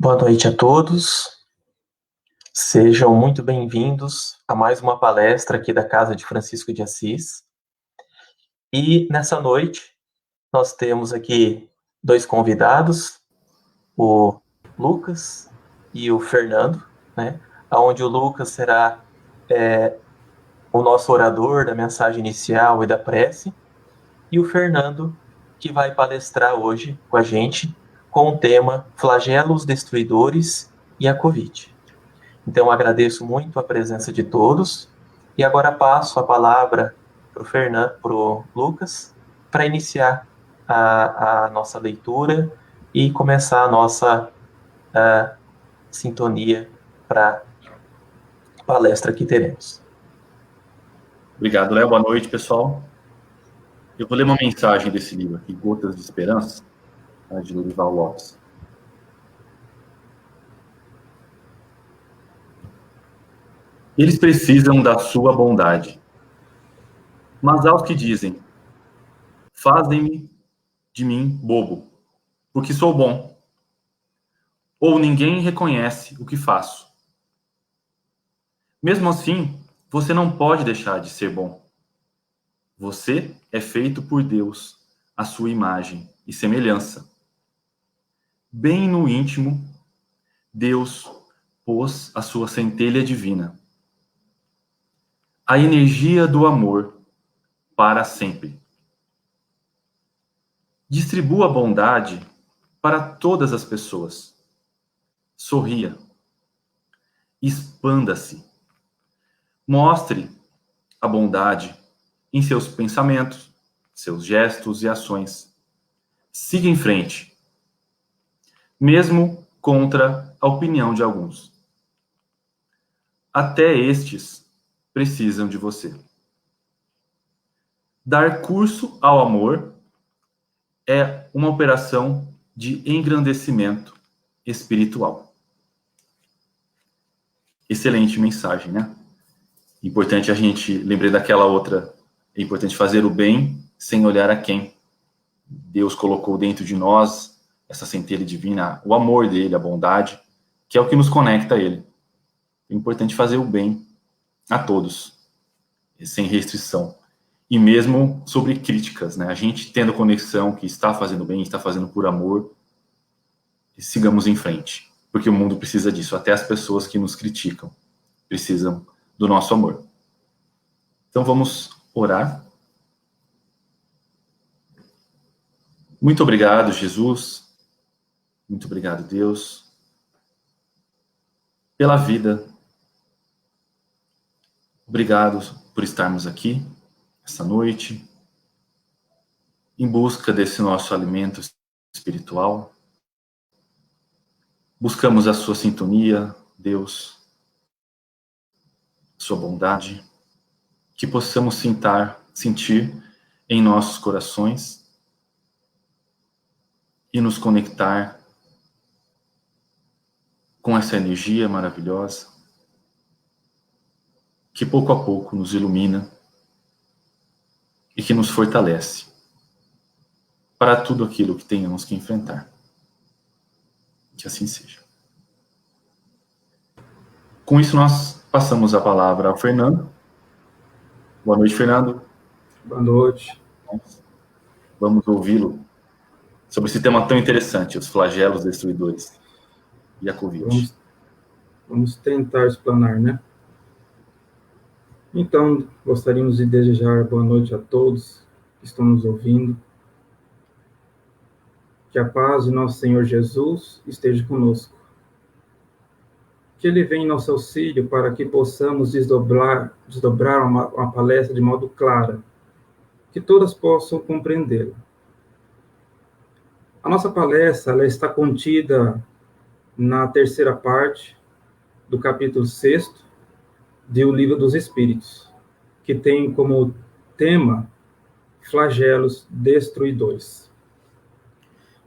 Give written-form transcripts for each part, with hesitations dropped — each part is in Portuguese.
Boa noite a todos. Sejam muito bem-vindos a mais uma palestra aqui da Casa de Francisco de Assis. E nessa noite nós temos aqui dois convidados, o Lucas e o Fernando, né? Onde o Lucas será o nosso orador da mensagem inicial e da prece, e o Fernando que vai palestrar hoje com a gente com o tema Flagelos Destruidores e a Covid. Então, agradeço muito a presença de todos e agora passo a palavra para o Lucas para iniciar a nossa leitura e começar a nossa sintonia para a palestra que teremos. Obrigado, Léo. Boa noite, pessoal. Eu vou ler uma mensagem desse livro aqui, Gotas de Esperança, de Lorival Lopes. Eles precisam da sua bondade. Mas aos que dizem, fazem-me de mim bobo, porque sou bom. Ou ninguém reconhece o que faço. Mesmo assim, você não pode deixar de ser bom. Você é feito por Deus, à sua imagem e semelhança. Bem no íntimo, Deus pôs a sua centelha divina. A energia do amor para sempre. Distribua a bondade para todas as pessoas. Sorria. Expanda-se. Mostre a bondade em seus pensamentos, seus gestos e ações. Siga em frente, mesmo contra a opinião de alguns. Até estes precisam de você. Dar curso ao amor é uma operação de engrandecimento espiritual. Excelente mensagem, né? Importante a gente, lembrei daquela outra, é importante fazer o bem sem olhar a quem. Deus colocou dentro de nós essa centelha divina, o amor dele, a bondade, que é o que nos conecta a ele. É importante fazer o bem a todos, sem restrição. E mesmo sobre críticas, né? A gente tendo conexão que está fazendo bem, está fazendo por amor, sigamos em frente, porque o mundo precisa disso. Até as pessoas que nos criticam precisam do nosso amor. Então vamos orar. Muito obrigado, Jesus. Muito obrigado, Deus, pela vida. Obrigado por estarmos aqui essa noite, em busca desse nosso alimento espiritual. Buscamos a sua sintonia, Deus, sua bondade, que possamos sentir em nossos corações e nos conectar com essa energia maravilhosa que pouco a pouco nos ilumina e que nos fortalece para tudo aquilo que tenhamos que enfrentar. Que assim seja. Com isso, nós passamos a palavra ao Fernando. Boa noite, Fernando. Boa noite. Vamos ouvi-lo sobre esse tema tão interessante, os flagelos destruidores e a Covid. Vamos tentar explanar, né? Então, gostaríamos de desejar boa noite a todos que estão nos ouvindo. Que a paz de nosso Senhor Jesus esteja conosco. Que Ele venha em nosso auxílio para que possamos desdobrar uma palestra de modo claro, que todas possam compreendê-la. A nossa palestra ela está contida na terceira parte do capítulo 6 do Livro dos Espíritos, que tem como tema flagelos destruidores,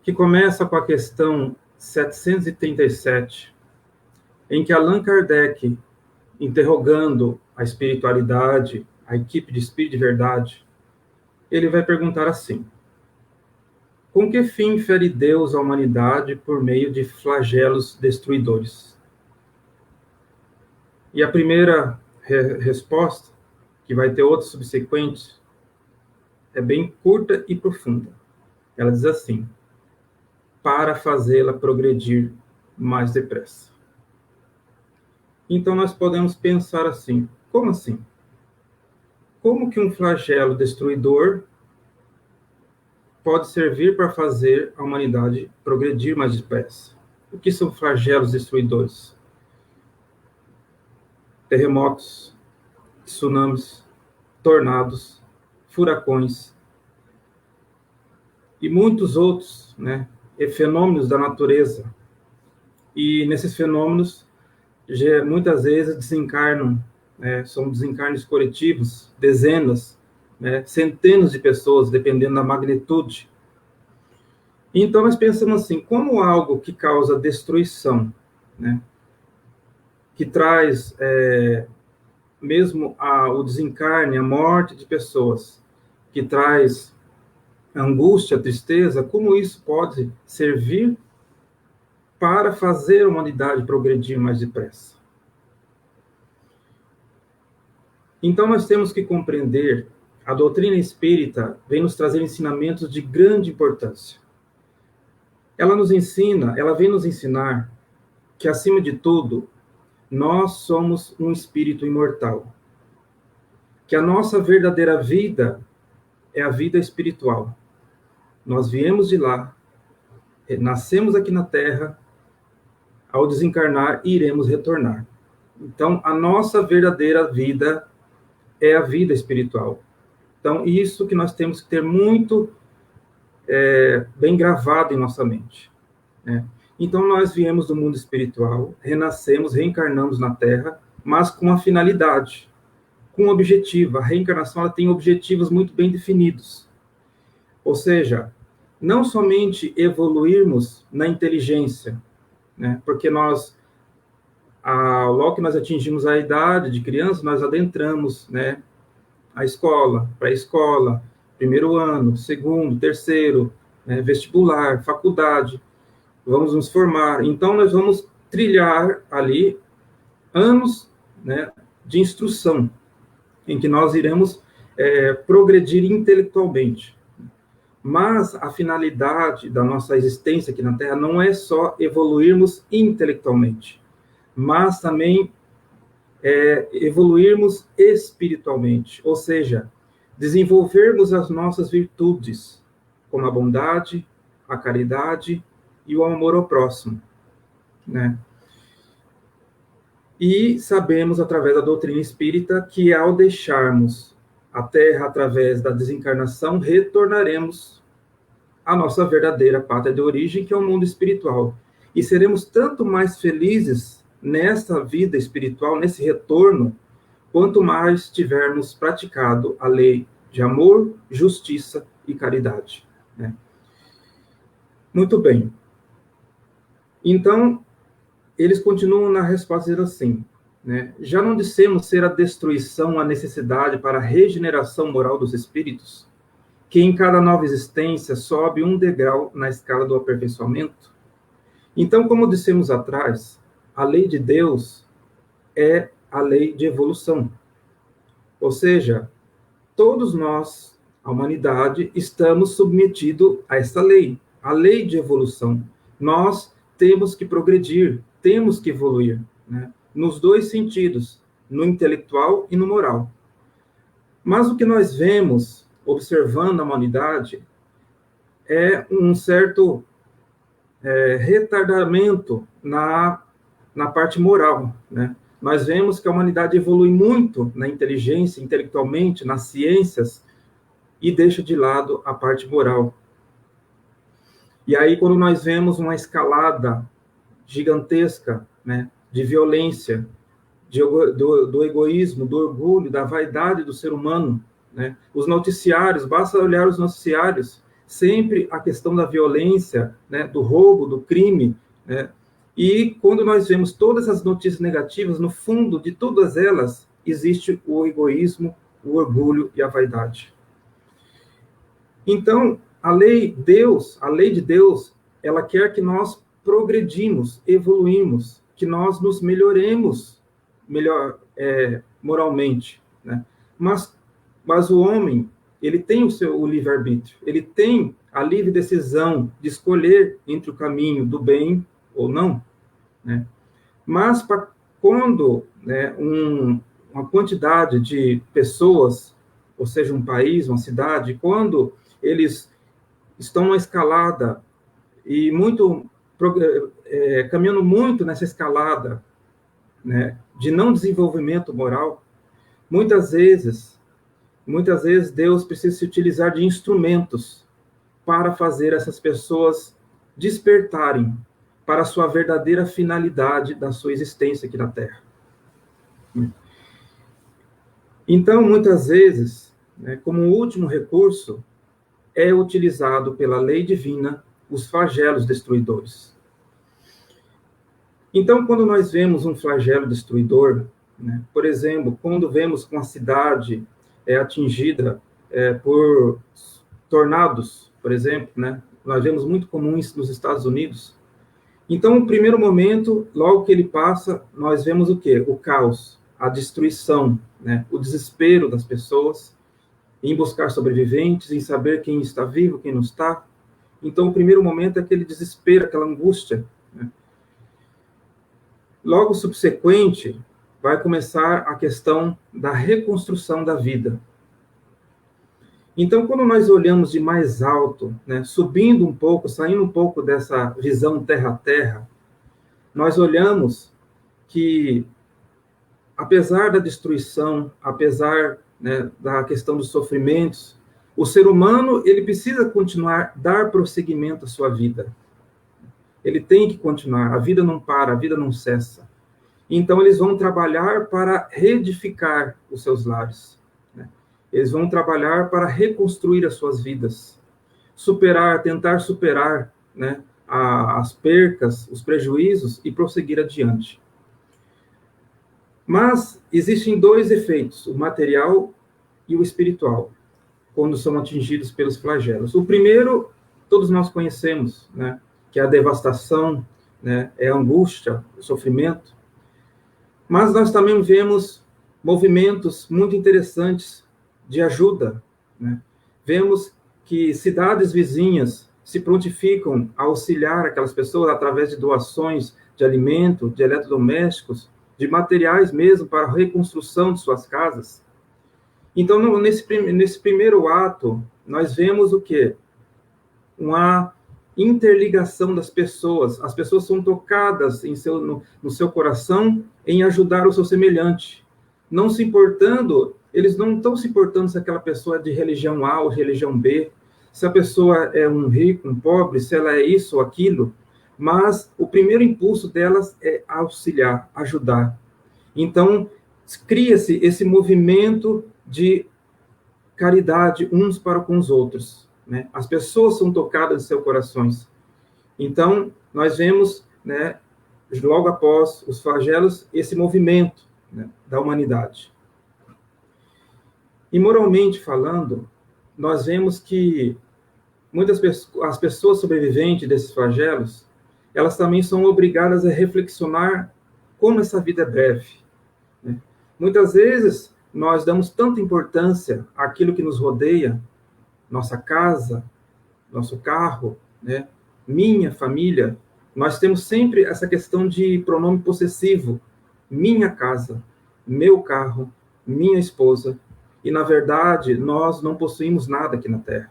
que começa com a questão 737, em que Allan Kardec, interrogando a espiritualidade, a equipe de Espírito de Verdade, ele vai perguntar assim: Com que fim fere Deus a humanidade por meio de flagelos destruidores? E a primeira resposta, que vai ter outros subsequentes, é bem curta e profunda. Ela diz assim: para fazê-la progredir mais depressa. Então nós podemos pensar assim: como assim? Como que um flagelo destruidor pode servir para fazer a humanidade progredir mais depressa? O que são flagelos destruidores? Terremotos, tsunamis, tornados, furacões e muitos outros, né, fenômenos da natureza. E nesses fenômenos, muitas vezes desencarnam, são desencarnes coletivos, dezenas, centenas de pessoas, dependendo da magnitude. Então, nós pensamos assim, como algo que causa destruição, né, que traz mesmo o desencarne, a morte de pessoas, que traz angústia, tristeza, como isso pode servir para fazer a humanidade progredir mais depressa? Então, nós temos que compreender, a doutrina espírita vem nos trazer ensinamentos de grande importância. Ela vem nos ensinar que, acima de tudo, nós somos um espírito imortal. Que a nossa verdadeira vida é a vida espiritual. Nós viemos de lá, nascemos aqui na Terra, ao desencarnar, iremos retornar. Então, a nossa verdadeira vida é a vida espiritual. Então, isso que nós temos que ter muito bem gravado em nossa mente, né? Então, nós viemos do mundo espiritual, renascemos, reencarnamos na Terra, mas com uma finalidade, com um objetivo. A reencarnação ela tem objetivos muito bem definidos. Ou seja, não somente evoluirmos na inteligência, né? Porque logo que nós atingimos a idade de criança, nós adentramos, né, a escola, pré-escola, primeiro ano, segundo, terceiro, né, vestibular, faculdade, vamos nos formar. Então, nós vamos trilhar ali anos, né, de instrução, em que nós iremos progredir intelectualmente. Mas a finalidade da nossa existência aqui na Terra não é só evoluirmos intelectualmente, mas também evoluirmos espiritualmente, ou seja, desenvolvermos as nossas virtudes, como a bondade, a caridade e o amor ao próximo, né? E sabemos, através da doutrina espírita, que ao deixarmos a Terra através da desencarnação, retornaremos à nossa verdadeira pátria de origem, que é o mundo espiritual. E seremos tanto mais felizes nessa vida espiritual, nesse retorno, quanto mais tivermos praticado a lei de amor, justiça e caridade, né? Muito bem. Então, eles continuam na resposta dizendo assim, né? Já não dissemos ser a destruição a necessidade para a regeneração moral dos espíritos, que em cada nova existência sobe um degrau na escala do aperfeiçoamento? Então, como dissemos atrás, a lei de Deus é a lei de evolução. Ou seja, todos nós, a humanidade, estamos submetidos a essa lei, a lei de evolução. Nós temos que progredir, temos que evoluir, né? Nos dois sentidos, no intelectual e no moral. Mas o que nós vemos, observando a humanidade, é um certo retardamento na parte moral, né? Nós vemos que a humanidade evolui muito na inteligência, intelectualmente, nas ciências, e deixa de lado a parte moral. E aí, quando nós vemos uma escalada gigantesca, né, de violência, do egoísmo, do orgulho, da vaidade do ser humano, né? Os noticiários, basta olhar os noticiários, sempre a questão da violência, né, do roubo, do crime, né? E quando nós vemos todas as notícias negativas, no fundo de todas elas, existe o egoísmo, o orgulho e a vaidade. Então, a lei de Deus, ela quer que nós progredimos, evoluímos, que nós nos melhoremos moralmente, né? Mas o homem, ele tem o livre-arbítrio, ele tem a livre decisão de escolher entre o caminho do bem ou não, né? Mas quando, né, uma quantidade de pessoas, ou seja, um país, uma cidade, quando eles estão numa escalada e caminhando muito nessa escalada, né, de não desenvolvimento moral, muitas vezes Deus precisa se utilizar de instrumentos para fazer essas pessoas despertarem para a sua verdadeira finalidade da sua existência aqui na Terra. Então, muitas vezes, né, como último recurso, é utilizado pela lei divina os flagelos destruidores. Então, quando nós vemos um flagelo destruidor, né, por exemplo, quando vemos uma cidade atingida por tornados, por exemplo, né, nós vemos muito comum isso nos Estados Unidos. Então, no primeiro momento, logo que ele passa, nós vemos o quê? O caos, a destruição, né, o desespero das pessoas em buscar sobreviventes, em saber quem está vivo, quem não está. Então, o primeiro momento é aquele desespero, aquela angústia, né? Logo subsequente, vai começar a questão da reconstrução da vida. Então, quando nós olhamos de mais alto, né, subindo um pouco, saindo um pouco dessa visão terra a terra, nós olhamos que, apesar da destruição, apesar, né, da questão dos sofrimentos, o ser humano, ele precisa continuar, dar prosseguimento à sua vida. Ele tem que continuar, a vida não para, a vida não cessa. Então, eles vão trabalhar para reedificar os seus lares, né? Eles vão trabalhar para reconstruir as suas vidas, tentar superar, né, as percas, os prejuízos e prosseguir adiante. Mas existem dois efeitos, o material e o espiritual, quando são atingidos pelos flagelos. O primeiro, todos nós conhecemos, né, que é a devastação, né, é a angústia, o sofrimento. Mas nós também vemos movimentos muito interessantes de ajuda, né? Vemos que cidades vizinhas se prontificam a auxiliar aquelas pessoas através de doações de alimento, de eletrodomésticos, de materiais mesmo para a reconstrução de suas casas. Então, nesse primeiro ato, nós vemos o quê? Uma interligação das pessoas. As pessoas são tocadas no seu coração em ajudar o seu semelhante. Não se importando, eles não estão se importando se aquela pessoa é de religião A ou religião B, se a pessoa é um rico, um pobre, se ela é isso ou aquilo, mas o primeiro impulso delas é auxiliar, ajudar. Então, cria-se esse movimento de caridade uns para com os outros, né? As pessoas são tocadas em seus corações. Então, nós vemos, né, logo após os flagelos, esse movimento, né, da humanidade. E moralmente falando, nós vemos que as pessoas sobreviventes desses flagelos, elas também são obrigadas a reflexionar como essa vida é breve, né? Muitas vezes, nós damos tanta importância àquilo que nos rodeia, nossa casa, nosso carro, né, minha família. Nós temos sempre essa questão de pronome possessivo, minha casa, meu carro, minha esposa. E, na verdade, nós não possuímos nada aqui na Terra,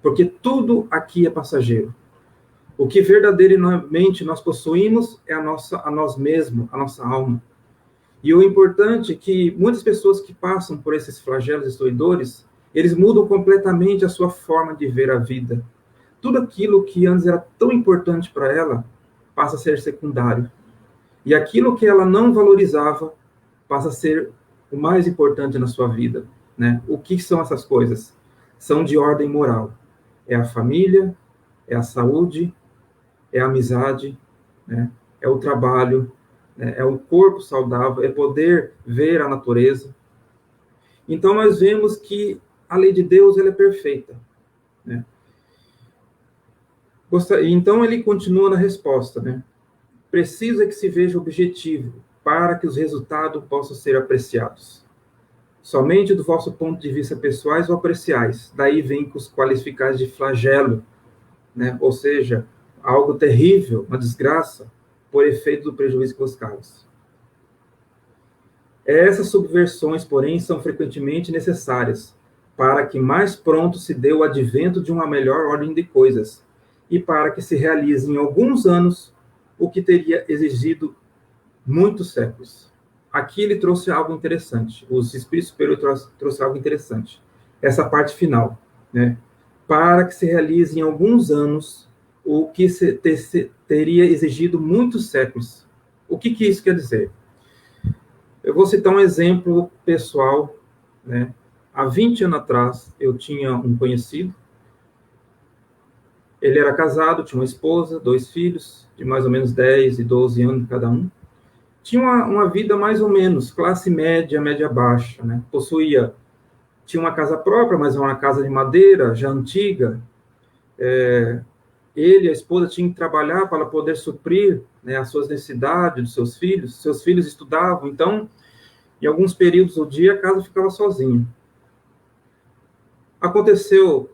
porque tudo aqui é passageiro. O que verdadeiramente nós possuímos é a nós mesmos, a nossa alma. E o importante é que muitas pessoas que passam por esses flagelos destruidores, eles mudam completamente a sua forma de ver a vida. Tudo aquilo que antes era tão importante para ela, passa a ser secundário. E aquilo que ela não valorizava, passa a ser o mais importante na sua vida, né? O que são essas coisas? São de ordem moral. É a família, é a saúde, é a amizade, né? É o trabalho, né? É o corpo saudável, é poder ver a natureza. Então, nós vemos que a lei de Deus ela é perfeita, né? Então ele continua na resposta, né? Precisa que se veja objetivo para que os resultados possam ser apreciados. Somente do vosso ponto de vista pessoais ou apreciais. Daí vem com os qualificados de flagelo, né? Ou seja, algo terrível, uma desgraça, por efeito do prejuízo que vos causa. Essas subversões, porém, são frequentemente necessárias para que mais pronto se dê o advento de uma melhor ordem de coisas e para que se realize em alguns anos o que teria exigido muitos séculos. Aqui ele trouxe algo interessante, os Espíritos Superiores trouxe algo interessante, essa parte final, né? Para que se realize em alguns anos o que teria exigido muitos séculos. O que isso quer dizer? Eu vou citar um exemplo pessoal, né? Há 20 anos atrás, eu tinha um conhecido, ele era casado, tinha uma esposa, 2 filhos, de mais ou menos 10 e 12 anos cada um. Tinha uma vida mais ou menos, classe média, média baixa, né? Tinha uma casa própria, mas uma casa de madeira, já antiga. Ele e a esposa tinham que trabalhar para poder suprir, né, as suas necessidades dos seus filhos. Seus filhos estudavam, então, em alguns períodos do dia, a casa ficava sozinha. Aconteceu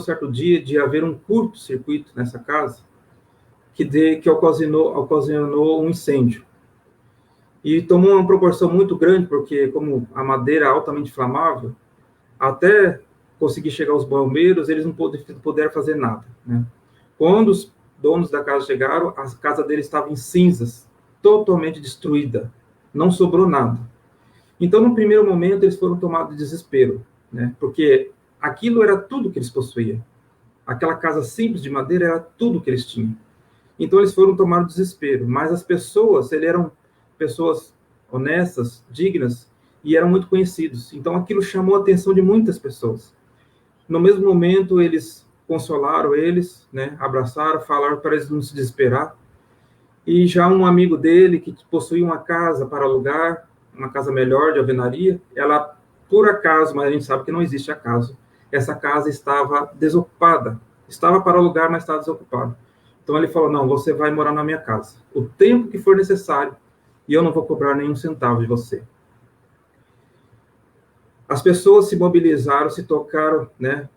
certo dia de haver um curto-circuito nessa casa, que ocasionou um incêndio. E tomou uma proporção muito grande, porque como a madeira é altamente inflamável, até conseguir chegar aos bombeiros, eles não puderam fazer nada, né? Quando os donos da casa chegaram, a casa deles estava em cinzas, totalmente destruída, não sobrou nada. Então, no primeiro momento, eles foram tomados de desespero, né? Porque aquilo era tudo que eles possuíam. Aquela casa simples de madeira era tudo que eles tinham. Então, eles foram tomados de desespero. Mas as pessoas, eram pessoas honestas, dignas, e eram muito conhecidos. Então, aquilo chamou a atenção de muitas pessoas. No mesmo momento, eles consolaram eles, né? Abraçaram, falaram para eles não se desesperar. E já um amigo dele, que possuía uma casa para alugar, uma casa melhor de alvenaria, ela, por acaso, mas a gente sabe que não existe acaso, essa casa estava desocupada. Estava para alugar, mas estava desocupada. Então ele falou, não, você vai morar na minha casa, o tempo que for necessário, e eu não vou cobrar nenhum centavo de você. As pessoas se mobilizaram, se tocaram, né?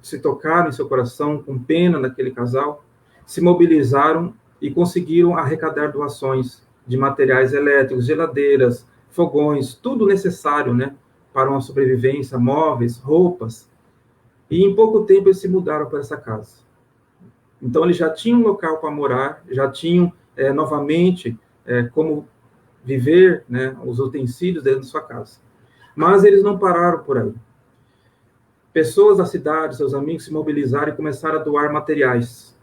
Se tocaram em seu coração, com pena daquele casal, se mobilizaram e conseguiram arrecadar doações de materiais elétricos, geladeiras, fogões, tudo necessário, né, para uma sobrevivência, móveis, roupas. E em pouco tempo eles se mudaram para essa casa. Então eles já tinham um local para morar, já tinham novamente como viver, né, os utensílios dentro de sua casa. Mas eles não pararam por aí. Pessoas da cidade, seus amigos, se mobilizaram e começaram a doar materiais.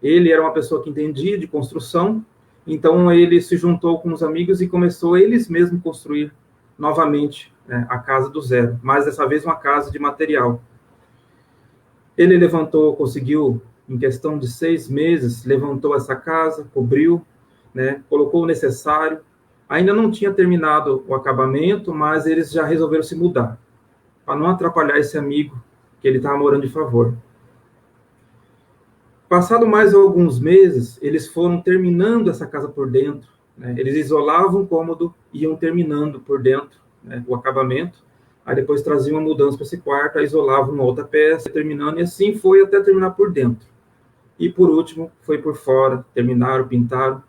Ele era uma pessoa que entendia de construção, então ele se juntou com os amigos e começou eles mesmos construir novamente, né, a casa do zero, mas dessa vez uma casa de material. Ele conseguiu, em questão de 6 meses, levantou essa casa, cobriu, né, colocou o necessário. Ainda não tinha terminado o acabamento, mas eles já resolveram se mudar, para não atrapalhar esse amigo que ele estava morando de favor. Passado mais alguns meses, eles foram terminando essa casa por dentro, né? Eles isolavam um cômodo e iam terminando por dentro, né, o acabamento. Aí depois traziam uma mudança para esse quarto, aí isolavam uma outra peça, terminando, e assim foi até terminar por dentro. E por último, foi por fora, terminaram, pintaram.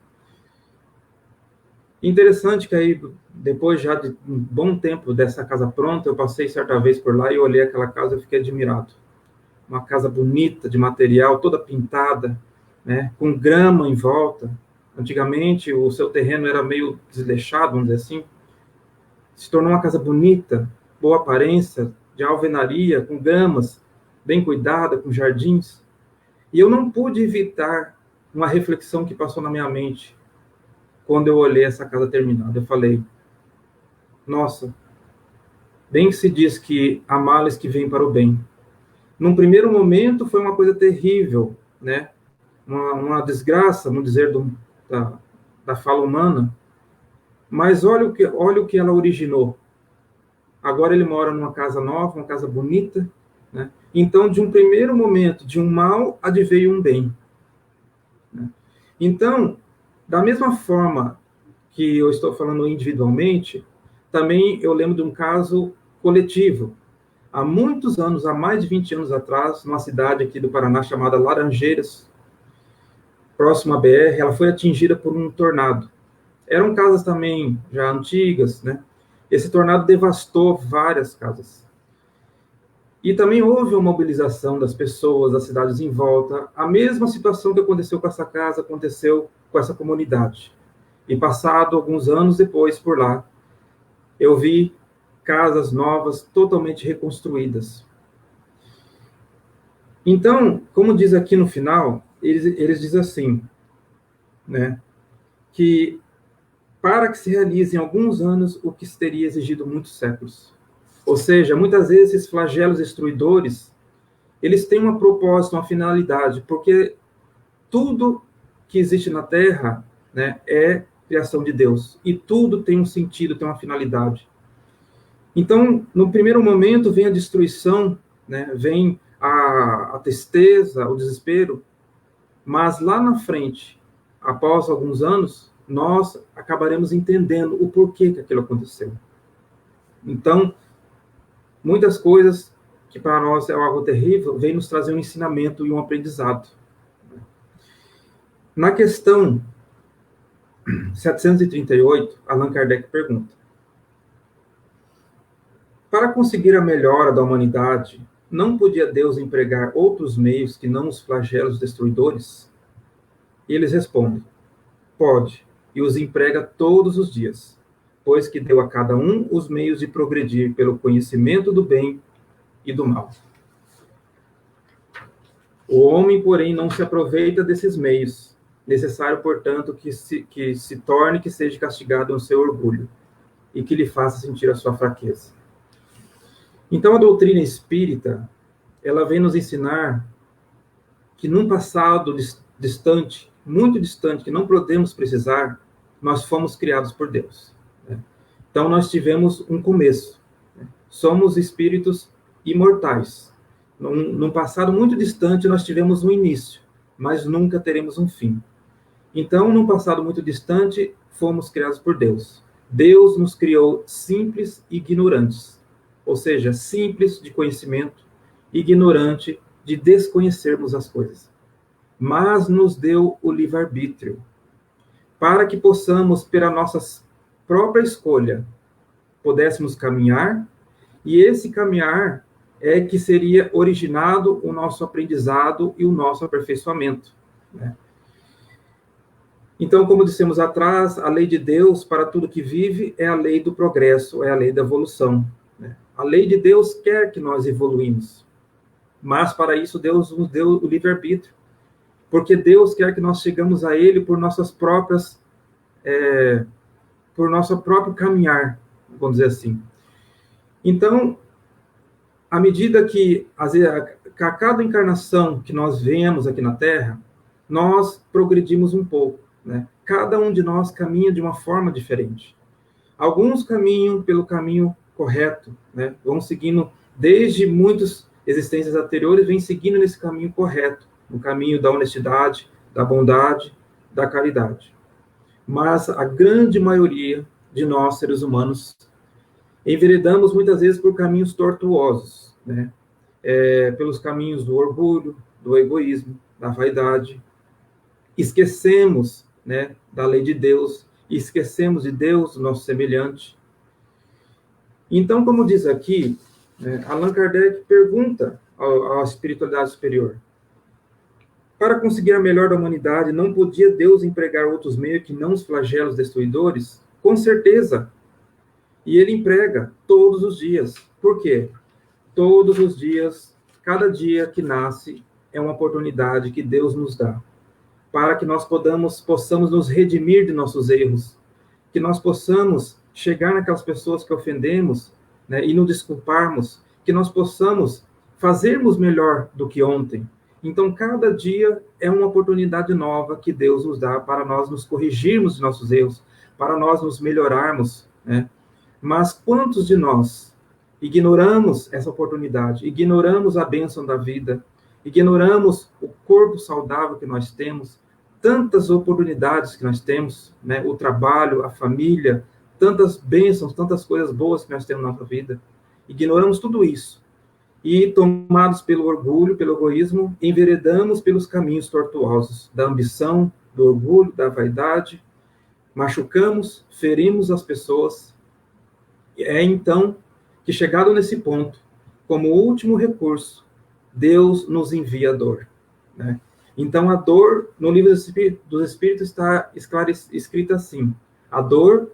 Interessante que aí, depois já de um bom tempo dessa casa pronta, eu passei certa vez por lá e olhei aquela casa e fiquei admirado. Uma casa bonita, de material, toda pintada, né, com grama em volta. Antigamente, o seu terreno era meio desleixado, vamos dizer assim. Se tornou uma casa bonita, boa aparência, de alvenaria, com gramas, bem cuidada, com jardins. E eu não pude evitar uma reflexão que passou na minha mente quando eu olhei essa casa terminada. Eu falei, nossa, bem que se diz que há males que vêm para o bem. Num primeiro momento foi uma coisa terrível, né? Uma desgraça, vamos dizer, da fala humana, mas olha o que ela originou. Agora ele mora numa casa nova, uma casa bonita, né? Então, de um primeiro momento, de um mal, adveio um bem. Né? Então, da mesma forma que eu estou falando individualmente, também eu lembro de um caso coletivo. Há muitos anos, há mais de 20 anos atrás, numa cidade aqui do Paraná chamada Laranjeiras, próximo à BR, ela foi atingida por um tornado. Eram casas também já antigas, né? Esse tornado devastou várias casas. E também houve uma mobilização das pessoas, das cidades em volta. A mesma situação que aconteceu com essa casa aconteceu com essa comunidade. E passado alguns anos depois por lá, eu vi casas novas totalmente reconstruídas. Então, como diz aqui no final, eles dizem assim, né, que para que se realize em alguns anos o que teria exigido muitos séculos. Ou seja, muitas vezes esses flagelos destruidores, eles têm um propósito, uma finalidade, porque tudo que existe na Terra, né, é criação de Deus, e tudo tem um sentido, tem uma finalidade. Então, no primeiro momento vem a destruição, né, vem a tristeza, o desespero, mas lá na frente, após alguns anos, nós acabaremos entendendo o porquê que aquilo aconteceu. Então, muitas coisas que para nós é algo terrível, vem nos trazer um ensinamento e um aprendizado. Na questão 738, Allan Kardec pergunta: para conseguir a melhora da humanidade, não podia Deus empregar outros meios que não os flagelos destruidores? E eles respondem: pode, e os emprega todos os dias, pois que deu a cada um os meios de progredir pelo conhecimento do bem e do mal. O homem, porém, não se aproveita desses meios. Necessário, portanto, que se torne, que seja castigado no seu orgulho, e que lhe faça sentir a sua fraqueza. Então, a doutrina espírita, ela vem nos ensinar que num passado distante, muito distante, que não podemos precisar, nós fomos criados por Deus. Né? Então, nós tivemos um começo. Né? Somos espíritos imortais. Num passado muito distante, nós tivemos um início, mas nunca teremos um fim. Então, num passado muito distante, fomos criados por Deus. Deus nos criou simples e ignorantes, ou seja, simples de conhecimento, ignorante de desconhecermos as coisas. Mas nos deu o livre-arbítrio, para que possamos, pela nossa própria escolha, pudéssemos caminhar, e esse caminhar é que seria originado o nosso aprendizado e o nosso aperfeiçoamento. Né? Então, como dissemos atrás, a lei de Deus para tudo que vive é a lei do progresso, é a lei da evolução. Né? A lei de Deus quer que nós evoluímos, mas para isso Deus nos deu o livre-arbítrio, porque Deus quer que nós chegamos a Ele por nossas próprias, por nosso próprio caminhar, vamos dizer assim. Então, à medida que a cada encarnação que nós vemos aqui na Terra, nós progredimos um pouco. Né? Cada um de nós caminha de uma forma diferente. Alguns caminham pelo caminho correto, né? Vão seguindo, desde muitas existências anteriores, vem seguindo nesse caminho correto, no caminho da honestidade, da bondade, da caridade. Mas a grande maioria de nós, seres humanos, enveredamos muitas vezes por caminhos tortuosos, né? Pelos caminhos do orgulho, do egoísmo, da vaidade. Esquecemos, né, da lei de Deus, e esquecemos de Deus, nosso semelhante. Então, como diz aqui, né, Allan Kardec pergunta à espiritualidade superior: para conseguir a melhor da humanidade, não podia Deus empregar outros meios que não os flagelos destruidores? Com certeza. E ele emprega todos os dias. Por quê? Todos os dias, cada dia que nasce, é uma oportunidade que Deus nos dá, para que nós possamos nos redimir de nossos erros, que nós possamos chegar naquelas pessoas que ofendemos, né, e nos desculparmos, que nós possamos fazermos melhor do que ontem. Então, cada dia é uma oportunidade nova que Deus nos dá para nós nos corrigirmos de nossos erros, para nós nos melhorarmos, né? Mas quantos de nós ignoramos essa oportunidade, ignoramos a bênção da vida, ignoramos o corpo saudável que nós temos, tantas oportunidades que nós temos, né? O trabalho, a família, tantas bênçãos, tantas coisas boas que nós temos na nossa vida. Ignoramos tudo isso. E, tomados pelo orgulho, pelo egoísmo, enveredamos pelos caminhos tortuosos da ambição, do orgulho, da vaidade, machucamos, ferimos as pessoas. É então que, chegado nesse ponto, como último recurso, Deus nos envia a dor, né? Então, a dor, no livro dos Espíritos, está escrita assim: a dor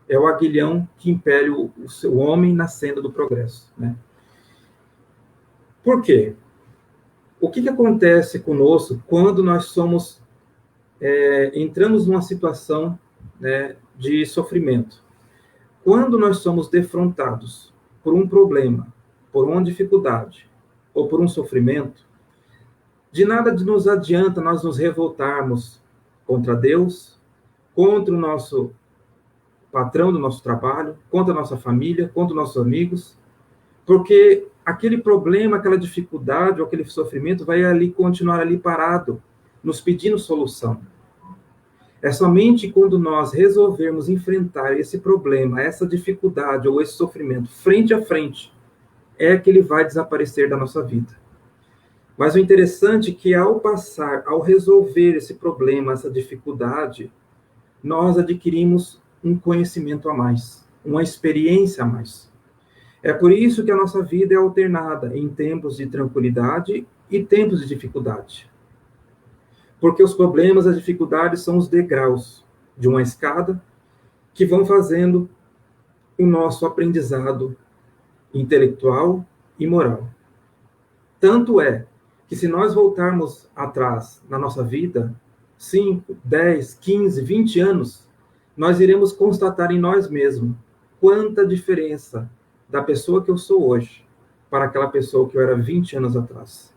é o aguilhão que impele o homem na senda do progresso, né? Por quê? O que acontece conosco quando nós entramos numa situação, né, de sofrimento? Quando nós somos defrontados por um problema, por uma dificuldade, ou por um sofrimento, de nada nos adianta nós nos revoltarmos contra Deus, contra o nosso patrão do nosso trabalho, contra a nossa família, contra os nossos amigos, porque aquele problema, aquela dificuldade, ou aquele sofrimento vai continuar ali parado, nos pedindo solução. É somente quando nós resolvermos enfrentar esse problema, essa dificuldade ou esse sofrimento frente a frente, é que ele vai desaparecer da nossa vida. Mas o interessante é que ao resolver esse problema, essa dificuldade, nós adquirimos um conhecimento a mais, uma experiência a mais. É por isso que a nossa vida é alternada em tempos de tranquilidade e tempos de dificuldade. Porque os problemas, as dificuldades são os degraus de uma escada que vão fazendo o nosso aprendizado intelectual e moral. Tanto é que, se nós voltarmos atrás na nossa vida, 5, 10, 15, 20 anos, nós iremos constatar em nós mesmos quanta diferença da pessoa que eu sou hoje para aquela pessoa que eu era 20 anos atrás.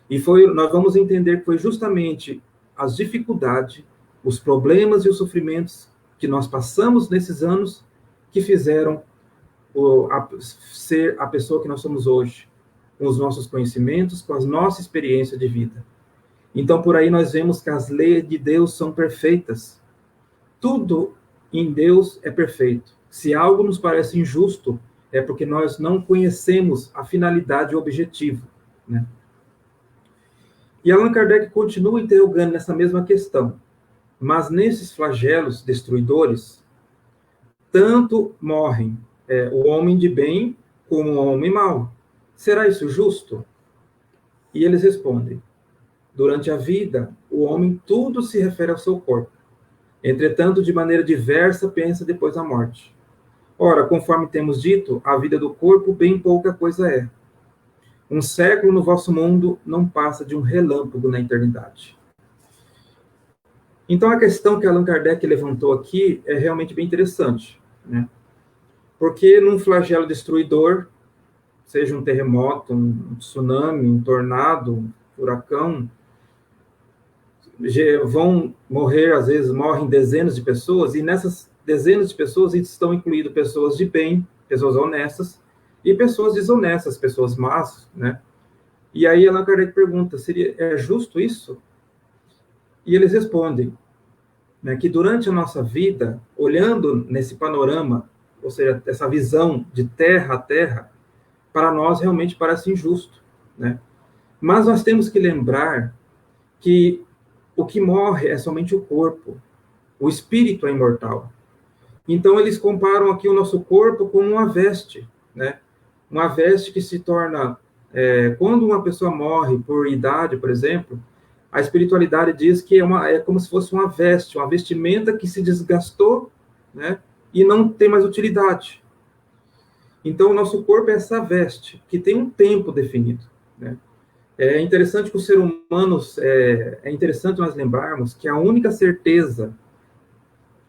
E nós vamos entender que foi justamente as dificuldades, os problemas e os sofrimentos que nós passamos nesses anos que fizeram ser a pessoa que nós somos hoje, com os nossos conhecimentos, com a nossa experiência de vida. Então, por aí nós vemos que as leis de Deus são perfeitas. Tudo em Deus é perfeito. Se algo nos parece injusto, é porque nós não conhecemos a finalidade e o objetivo, né? E Allan Kardec continua interrogando nessa mesma questão. Mas nesses flagelos destruidores, tanto morrem o homem de bem como o homem mau. Será isso justo? E eles respondem: durante a vida, o homem tudo se refere ao seu corpo. Entretanto, de maneira diversa, pensa depois da morte. Ora, conforme temos dito, a vida do corpo bem pouca coisa é. Um século no vosso mundo não passa de um relâmpago na eternidade. Então, a questão que Allan Kardec levantou aqui é realmente bem interessante, né? Porque num flagelo destruidor, seja um terremoto, um tsunami, um tornado, um furacão, vão morrer, às vezes morrem dezenas de pessoas, e nessas dezenas de pessoas estão incluídas pessoas de bem, pessoas honestas, e pessoas desonestas, pessoas más, né? E aí Allan Kardec pergunta, é justo isso? E eles respondem, né, que durante a nossa vida, olhando nesse panorama, ou seja, essa visão de terra a terra, para nós realmente parece injusto, né? Mas nós temos que lembrar que o que morre é somente o corpo, o espírito é imortal. Então eles comparam aqui o nosso corpo como uma veste, né? Uma veste que se torna, quando uma pessoa morre por idade, por exemplo, a espiritualidade diz que é como se fosse uma veste, uma vestimenta que se desgastou, né? E não tem mais utilidade. Então, o nosso corpo é essa veste, que tem um tempo definido, né? É interessante que os seres humanos, é interessante nós lembrarmos que a única certeza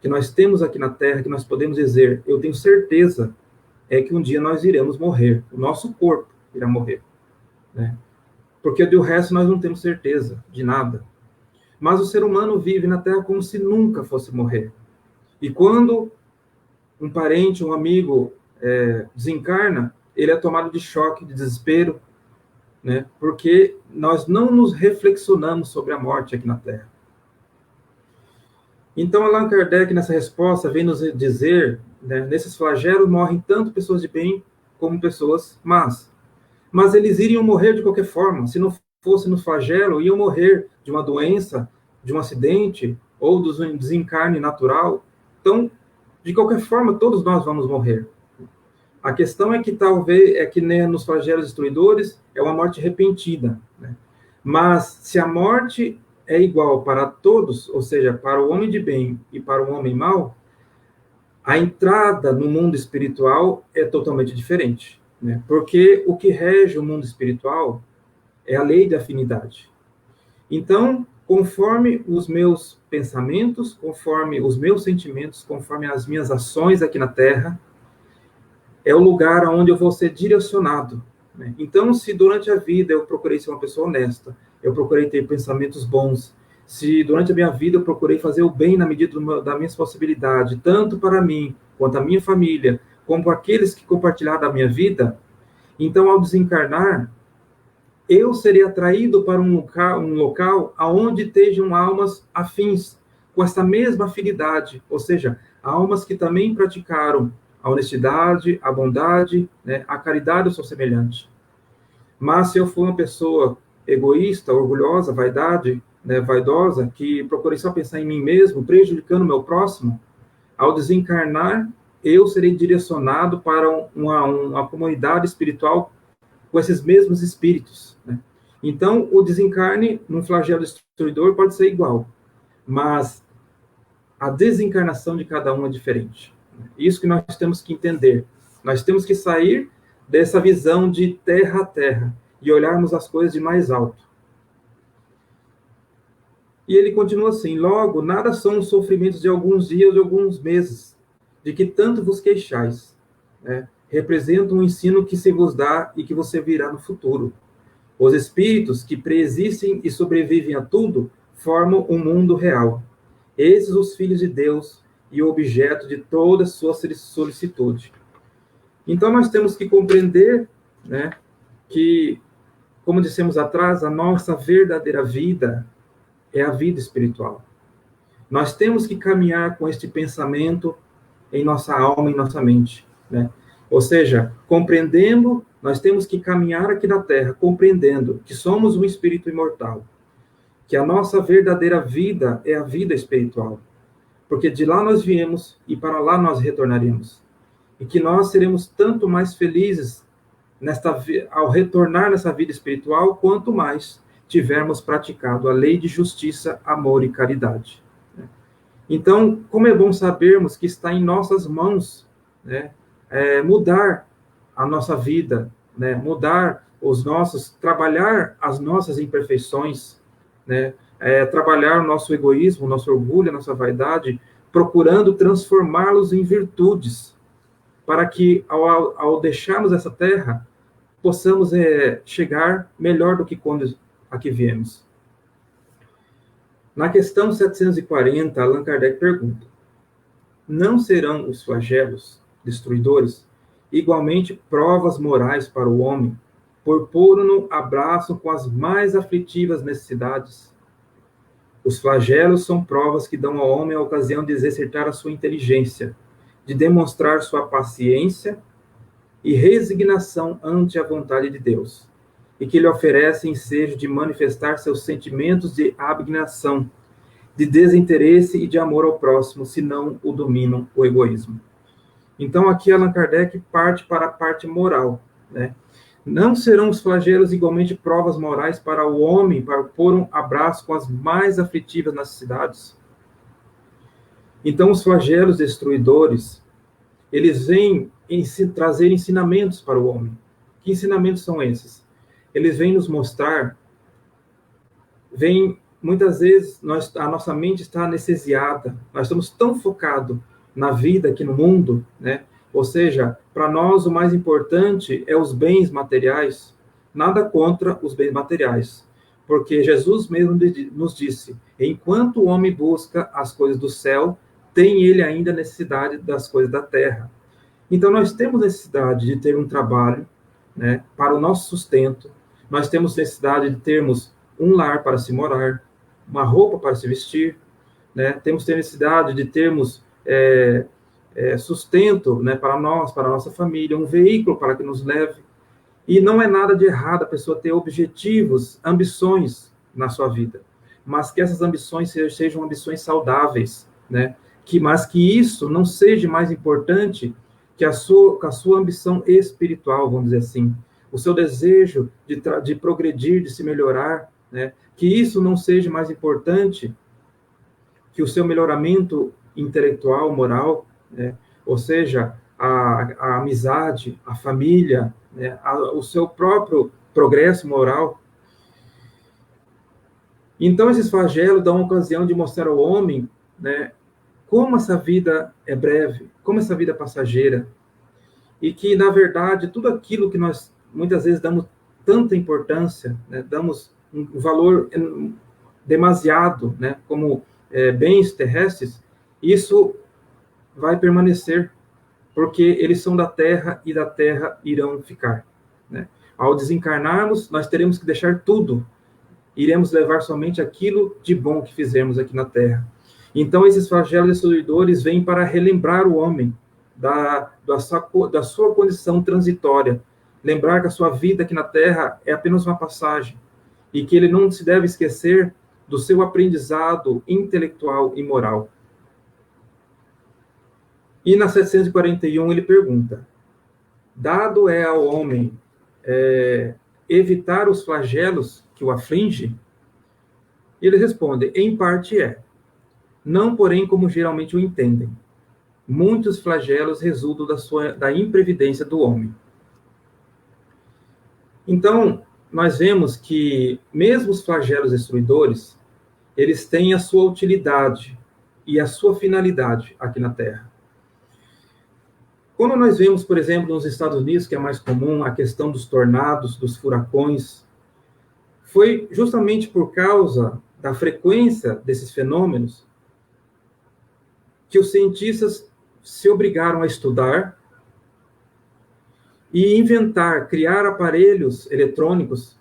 que nós temos aqui na Terra, que nós podemos dizer, eu tenho certeza, é que um dia nós iremos morrer, o nosso corpo irá morrer, né? Porque do resto nós não temos certeza de nada. Mas o ser humano vive na Terra como se nunca fosse morrer. E quando um parente, um amigo desencarna, ele é tomado de choque, de desespero, né? Porque nós não nos reflexionamos sobre a morte aqui na Terra. Então, Allan Kardec, nessa resposta, vem nos dizer, né, nesses flagelos morrem tanto pessoas de bem como pessoas más. Mas eles iriam morrer de qualquer forma. Se não fosse no flagelo, iam morrer de uma doença, de um acidente, ou do desencarne natural. Então, de qualquer forma, todos nós vamos morrer. A questão é que talvez, né, nos flagelos destruidores, é uma morte repentina, né? Mas, se a morte é igual para todos, ou seja, para o homem de bem e para o homem mau, a entrada no mundo espiritual é totalmente diferente, né? Porque o que rege o mundo espiritual é a lei da afinidade. Então, conforme os meus pensamentos, conforme os meus sentimentos, conforme as minhas ações aqui na Terra, é o lugar onde eu vou ser direcionado, né? Então, se durante a vida eu procurei ser uma pessoa honesta, eu procurei ter pensamentos bons, se durante a minha vida eu procurei fazer o bem na medida da minha possibilidade, tanto para mim, quanto a minha família, como para aqueles que compartilharam da minha vida, então, ao desencarnar, eu serei atraído para um local onde estejam almas afins, com essa mesma afinidade, ou seja, almas que também praticaram a honestidade, a bondade, né, a caridade ao seu semelhante. Mas se eu for uma pessoa egoísta, orgulhosa, vaidosa, que procurei só pensar em mim mesmo, prejudicando o meu próximo, ao desencarnar, eu serei direcionado para uma comunidade espiritual com esses mesmos espíritos, né? Então, o desencarne num flagelo destruidor pode ser igual, mas a desencarnação de cada um é diferente. Isso que nós temos que entender. Nós temos que sair dessa visão de terra a terra e olharmos as coisas de mais alto. E ele continua assim: logo, nada são os sofrimentos de alguns dias ou de alguns meses, de que tanto vos queixais, né? Representam um ensino que se vos dá e que você virá no futuro. Os espíritos que preexistem e sobrevivem a tudo formam um mundo real. Esses os filhos de Deus e o objeto de toda sua solicitude. Então, nós temos que compreender, né, que, como dissemos atrás, a nossa verdadeira vida é a vida espiritual. Nós temos que caminhar com este pensamento em nossa alma, em nossa mente, né? Ou seja, compreendendo, nós temos que caminhar aqui na Terra, compreendendo que somos um espírito imortal, que a nossa verdadeira vida é a vida espiritual, porque de lá nós viemos e para lá nós retornaremos, e que nós seremos tanto mais felizes ao retornar nessa vida espiritual, quanto mais tivermos praticado a lei de justiça, amor e caridade. Então, como é bom sabermos que está em nossas mãos, né, mudar a nossa vida, né, trabalhar as nossas imperfeições, né, trabalhar o nosso egoísmo, o nosso orgulho, a nossa vaidade, procurando transformá-los em virtudes, para que, ao deixarmos essa terra, possamos chegar melhor do que quando aqui viemos. Na questão 740, Allan Kardec pergunta: não serão os flagelos destruidores igualmente provas morais para o homem, por pôr-no abraço com as mais aflitivas necessidades? Os flagelos são provas que dão ao homem a ocasião de exercitar a sua inteligência, de demonstrar sua paciência e resignação ante a vontade de Deus, e que lhe oferecem ensejo de manifestar seus sentimentos de abnegação, de desinteresse e de amor ao próximo, se não o dominam o egoísmo. Então, aqui Allan Kardec parte para a parte moral, né? Não serão os flagelos igualmente provas morais para o homem, para pôr um abraço com as mais aflitivas necessidades? Então, os flagelos destruidores, eles vêm trazer ensinamentos para o homem. Que ensinamentos são esses? Eles vêm nos mostrar, muitas vezes, a nossa mente está anestesiada, nós estamos tão focados na vida aqui no mundo, né? Ou seja, para nós o mais importante é os bens materiais, nada contra os bens materiais, porque Jesus mesmo nos disse: enquanto o homem busca as coisas do céu, tem ele ainda necessidade das coisas da terra. Então, nós temos necessidade de ter um trabalho, né, para o nosso sustento, nós temos necessidade de termos um lar para se morar, uma roupa para se vestir, né, temos necessidade de termos sustento, né, para nós, para a nossa família, um veículo para que nos leve. E não é nada de errado a pessoa ter objetivos, ambições na sua vida, mas que essas ambições sejam ambições saudáveis, né? Mas que isso não seja mais importante que a sua ambição espiritual, vamos dizer assim, o seu desejo de progredir, de se melhorar, né? Que isso não seja mais importante que o seu melhoramento intelectual, moral, né? Ou seja, a amizade, a família, né? O seu próprio progresso moral. Então, esses flagelos dão a ocasião de mostrar ao homem, né, como essa vida é breve, como essa vida é passageira, e que, na verdade, tudo aquilo que nós muitas vezes damos tanta importância, né, damos um valor demasiado, né, como bens terrestres, isso vai permanecer, porque eles são da terra e da terra irão ficar, né? Ao desencarnarmos, nós teremos que deixar tudo, iremos levar somente aquilo de bom que fizemos aqui na terra. Então, esses flagelos destruidores vêm para relembrar o homem da sua condição transitória, lembrar que a sua vida aqui na terra é apenas uma passagem, e que ele não se deve esquecer do seu aprendizado intelectual e moral. E na 741 ele pergunta: dado é ao homem evitar os flagelos que o aflige? Ele responde: em parte é. Não, porém, como geralmente o entendem. Muitos flagelos resultam da imprevidência do homem. Então, nós vemos que, mesmo os flagelos destruidores, eles têm a sua utilidade e a sua finalidade aqui na Terra. Quando nós vemos, por exemplo, nos Estados Unidos, que é mais comum, a questão dos tornados, dos furacões, foi justamente por causa da frequência desses fenômenos que os cientistas se obrigaram a estudar e inventar, criar aparelhos eletrônicos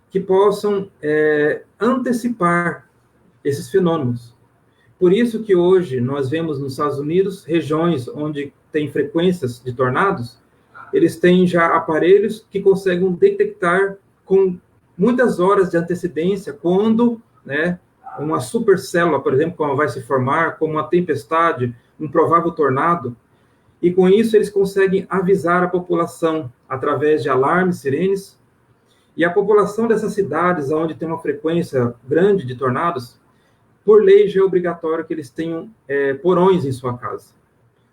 que possam antecipar esses fenômenos. Por isso que hoje nós vemos nos Estados Unidos regiões onde tem frequências de tornados, eles têm já aparelhos que conseguem detectar com muitas horas de antecedência quando, né, uma supercélula, por exemplo, como vai se formar, como uma tempestade, um provável tornado, e com isso eles conseguem avisar a população através de alarmes, sirenes, e a população dessas cidades onde tem uma frequência grande de tornados, por lei já é obrigatório que eles tenham porões em sua casa.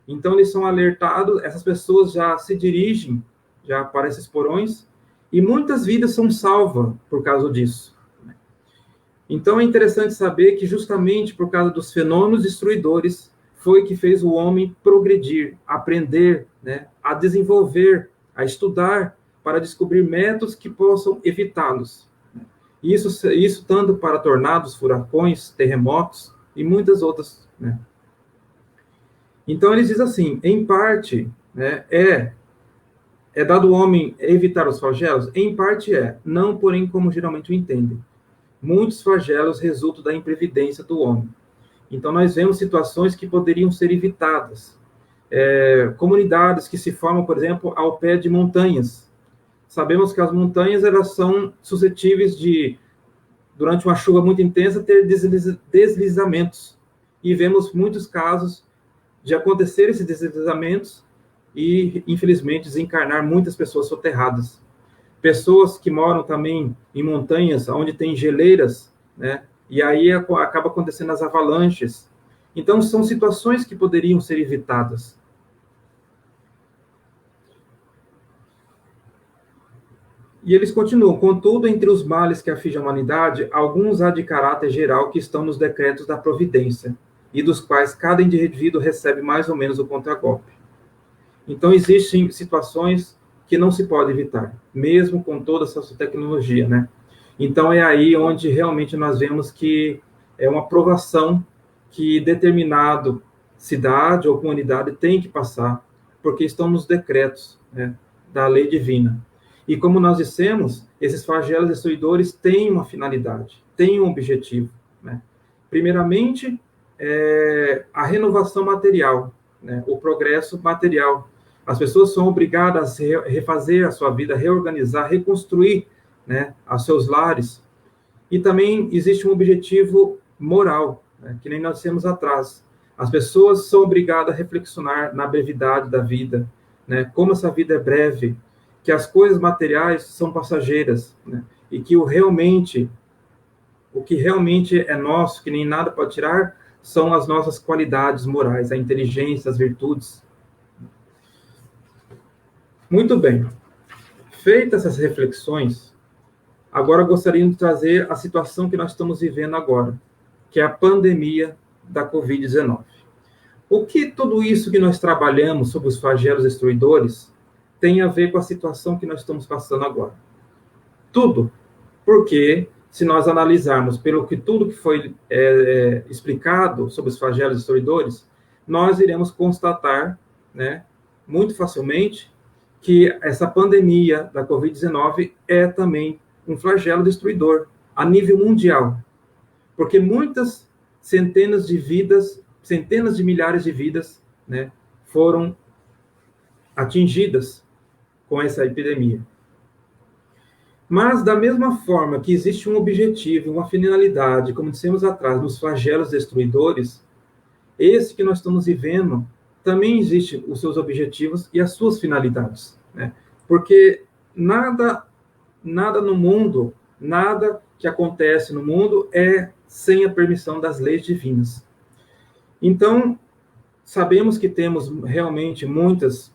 Então eles são alertados, essas pessoas já se dirigem já para esses porões, e muitas vidas são salvas por causa disso. Então é interessante saber que justamente por causa dos fenômenos destruidores foi que fez o homem progredir, aprender, né, a desenvolver, a estudar para descobrir métodos que possam evitá-los. Isso tanto para tornados, furacões, terremotos e muitas outras, né? Então eles dizem assim, em parte, né, é dado ao homem evitar os flagelos? Em parte não, porém, como geralmente o entendem. Muitos flagelos resultam da imprevidência do homem. Então, nós vemos situações que poderiam ser evitadas. Comunidades que se formam, por exemplo, ao pé de montanhas. Sabemos que as montanhas elas são suscetíveis de, durante uma chuva muito intensa, ter deslizamentos. E vemos muitos casos de acontecer esses deslizamentos e, infelizmente, desencarnar muitas pessoas soterradas. Pessoas que moram também em montanhas onde tem geleiras, né? E aí acaba acontecendo as avalanches. Então, são situações que poderiam ser evitadas. E eles continuam, contudo, entre os males que afligem a humanidade, alguns há de caráter geral que estão nos decretos da providência, e dos quais cada indivíduo recebe mais ou menos o contragolpe. Então, existem situações que não se pode evitar, mesmo com toda essa tecnologia, né? Então, é aí onde realmente nós vemos que é uma provação que determinado cidade ou comunidade tem que passar porque estão nos decretos, né, da lei divina. E como nós dissemos, esses flagelos destruidores têm uma finalidade, têm um objetivo, né? Primeiramente, a renovação material, né, o progresso material. As pessoas são obrigadas a refazer a sua vida, reorganizar, reconstruir, né, os seus lares. E também existe um objetivo moral, né, que nem nós dissemos atrás. As pessoas são obrigadas a reflexionar na brevidade da vida, né, como essa vida é breve, que as coisas materiais são passageiras, né, e que o que realmente é nosso, que nem nada pode tirar, são as nossas qualidades morais, a inteligência, as virtudes. Muito bem. Feitas essas reflexões, agora gostaria de trazer a situação que nós estamos vivendo agora, que é a pandemia da Covid-19. O que tudo isso que nós trabalhamos sobre os flagelos destruidores tem a ver com a situação que nós estamos passando agora? Tudo. Porque, se nós analisarmos tudo que foi explicado sobre os flagelos destruidores, nós iremos constatar, né, muito facilmente, que essa pandemia da Covid-19 é também um flagelo destruidor a nível mundial. Porque muitas centenas de vidas, centenas de milhares de vidas, né, foram atingidas com essa epidemia. Mas, da mesma forma que existe um objetivo, uma finalidade, como dissemos atrás, nos flagelos destruidores, esse que nós estamos vivendo também existe os seus objetivos e as suas finalidades, né? Porque nada no mundo, nada que acontece no mundo é sem a permissão das leis divinas. Então, sabemos que temos realmente muitas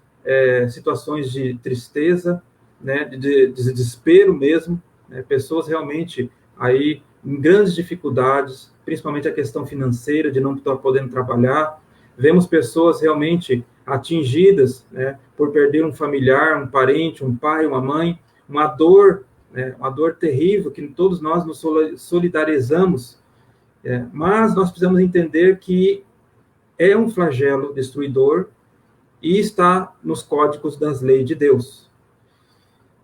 situações de tristeza, né, de desespero mesmo, né, pessoas realmente aí em grandes dificuldades, principalmente a questão financeira, de não estar podendo trabalhar. Vemos pessoas realmente atingidas, né, por perder um familiar, um parente, um pai, uma mãe, uma dor, né, uma dor terrível, que todos nós nos solidarizamos, mas nós precisamos entender que é um flagelo destruidor e está nos códigos das leis de Deus.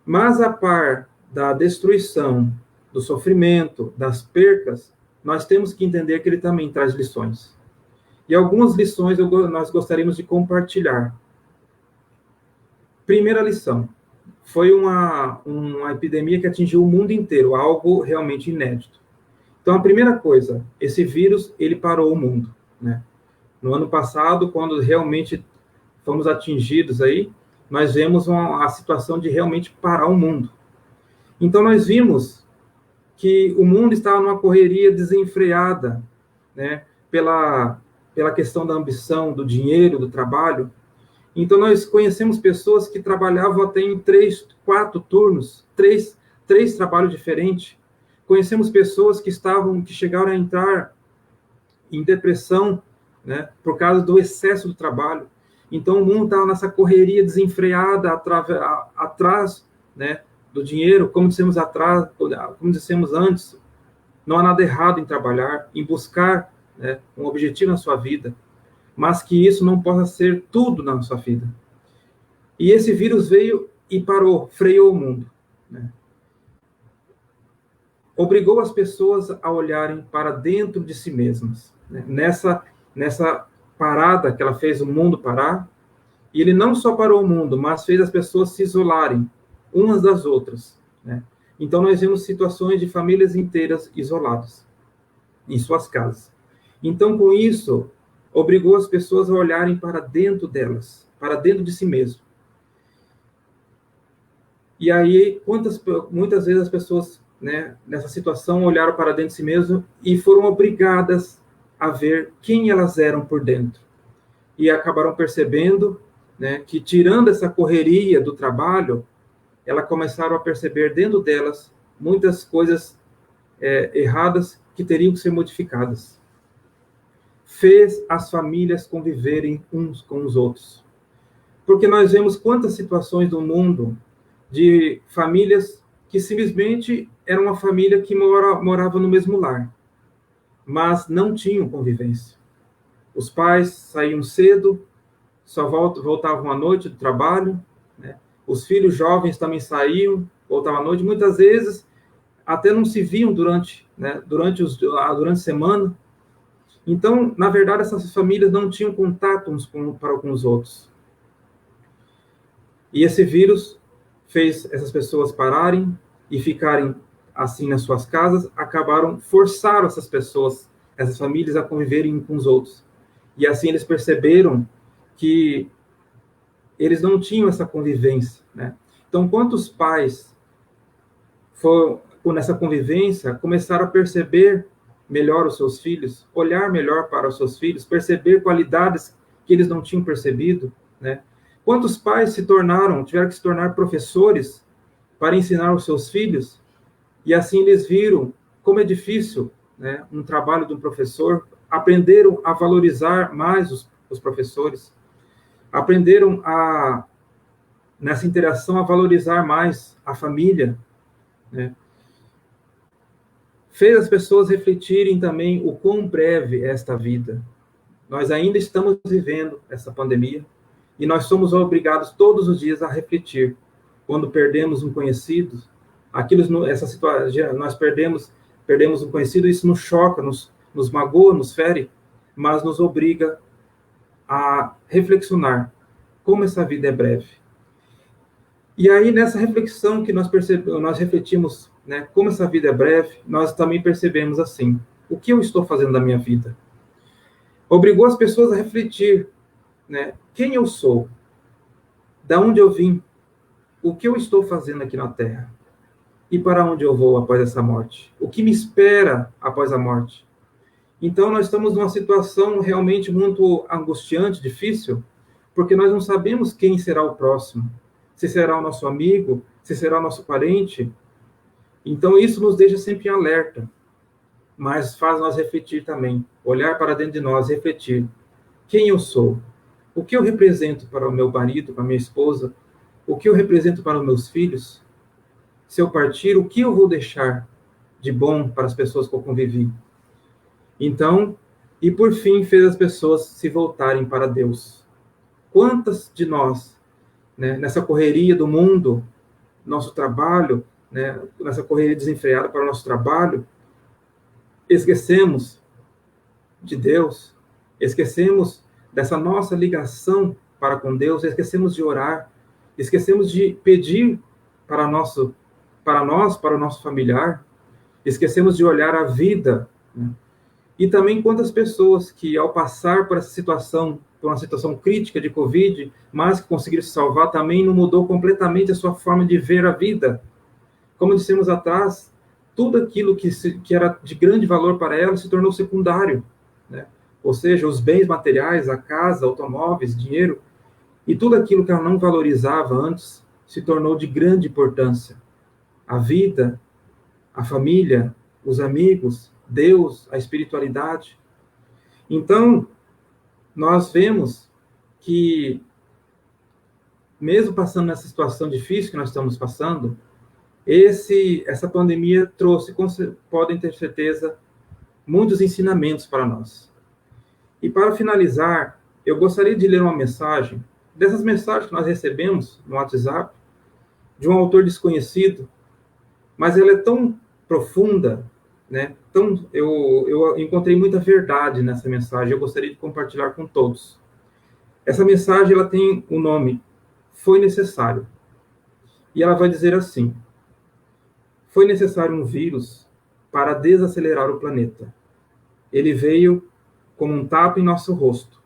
Mas, a par da destruição, do sofrimento, das percas, nós temos que entender que ele também traz lições. E algumas lições nós gostaríamos de compartilhar. Primeira lição, foi uma epidemia que atingiu o mundo inteiro, algo realmente inédito. Então, a primeira coisa, esse vírus, ele parou o mundo, né? No ano passado, quando realmente fomos atingidos aí, nós vemos a situação de realmente parar o mundo. Então, nós vimos que o mundo estava numa correria desenfreada, né, pela questão da ambição, do dinheiro, do trabalho. Então, nós conhecemos pessoas que trabalhavam até em 3, 4 turnos, três trabalhos diferentes. Conhecemos pessoas que chegaram a entrar em depressão, né, por causa do excesso do trabalho. Então, o mundo estava nessa correria desenfreada atrás, né, do dinheiro, como dissemos antes, não há nada errado em trabalhar, em buscar, né, um objetivo na sua vida, mas que isso não possa ser tudo na sua vida. E esse vírus veio e parou, freou o mundo, né? Obrigou as pessoas a olharem para dentro de si mesmas, né? Nessa parada que ela fez o mundo parar, e ele não só parou o mundo, mas fez as pessoas se isolarem umas das outras, né? Então, nós vemos situações de famílias inteiras isoladas em suas casas. Então, com isso, obrigou as pessoas a olharem para dentro delas, para dentro de si mesmo. E aí, muitas vezes as pessoas, né, nessa situação, olharam para dentro de si mesmo e foram obrigadas a ver quem elas eram por dentro. E acabaram percebendo, né, que, tirando essa correria do trabalho, elas começaram a perceber dentro delas muitas coisas erradas que teriam que ser modificadas. Fez as famílias conviverem uns com os outros. Porque nós vemos quantas situações do mundo de famílias que simplesmente era uma família que morava no mesmo lar, mas não tinham convivência. Os pais saíam cedo, só voltavam à noite do trabalho, né? Os filhos jovens também saíam, voltavam à noite, muitas vezes até não se viam durante a semana. Então, na verdade, essas famílias não tinham contato uns para com os outros. E esse vírus fez essas pessoas pararem e ficarem assim nas suas casas, forçaram essas pessoas, essas famílias a conviverem uns com os outros. E assim eles perceberam que eles não tinham essa convivência, né? Então, quantos pais nessa convivência começaram a perceber melhor os seus filhos, olhar melhor para os seus filhos, perceber qualidades que eles não tinham percebido, né? Quantos pais tiveram que se tornar professores para ensinar os seus filhos, e assim eles viram como é difícil, né, um trabalho de um professor, aprenderam a valorizar mais os professores, aprenderam nessa interação, a valorizar mais a família, né? Fez as pessoas refletirem também o quão breve é esta vida. Nós ainda estamos vivendo essa pandemia e nós somos obrigados todos os dias a refletir. Quando perdemos um conhecido, essa situação, nós perdemos um conhecido, isso nos choca, nos magoa, nos fere, mas nos obriga a reflexionar como essa vida é breve. E aí, nessa reflexão que nós refletimos, né, como essa vida é breve, nós também percebemos assim: o que eu estou fazendo da minha vida? Obrigou as pessoas a refletir, né, quem eu sou, da onde eu vim, o que eu estou fazendo aqui na Terra, e para onde eu vou após essa morte, o que me espera após a morte. Então, nós estamos numa situação realmente muito angustiante, difícil, porque nós não sabemos quem será o próximo, se será o nosso amigo, se será o nosso parente. Então, isso nos deixa sempre em alerta, mas faz nós refletir também, olhar para dentro de nós, refletir. Quem eu sou? O que eu represento para o meu marido, para a minha esposa? O que eu represento para os meus filhos? Se eu partir, o que eu vou deixar de bom para as pessoas que eu convivi? Então, e por fim, fez as pessoas se voltarem para Deus. Quantas de nós, né, nessa correria do mundo, nosso trabalho, né, nessa correria desenfreada para o nosso trabalho, esquecemos de Deus, esquecemos dessa nossa ligação para com Deus, esquecemos de orar, esquecemos de pedir para nós, para o nosso familiar, esquecemos de olhar a vida, né? E também quantas pessoas que, ao passar por essa situação, por uma situação crítica de Covid, mas que conseguiram se salvar, também não mudou completamente a sua forma de ver a vida. Como dissemos atrás, tudo aquilo que era de grande valor para ela se tornou secundário, né? Ou seja, os bens materiais, a casa, automóveis, dinheiro, e tudo aquilo que ela não valorizava antes se tornou de grande importância. A vida, a família, os amigos, Deus, a espiritualidade. Então, nós vemos que, mesmo passando nessa situação difícil que nós estamos passando, essa pandemia trouxe, podem ter certeza, muitos ensinamentos para nós. E para finalizar, eu gostaria de ler uma mensagem, dessas mensagens que nós recebemos no WhatsApp, de um autor desconhecido, mas ela é tão profunda, né? Então, eu encontrei muita verdade nessa mensagem, eu gostaria de compartilhar com todos. Essa mensagem, ela tem o nome Foi Necessário. E ela vai dizer assim: foi necessário um vírus para desacelerar o planeta. Ele veio como um tapa em nosso rosto.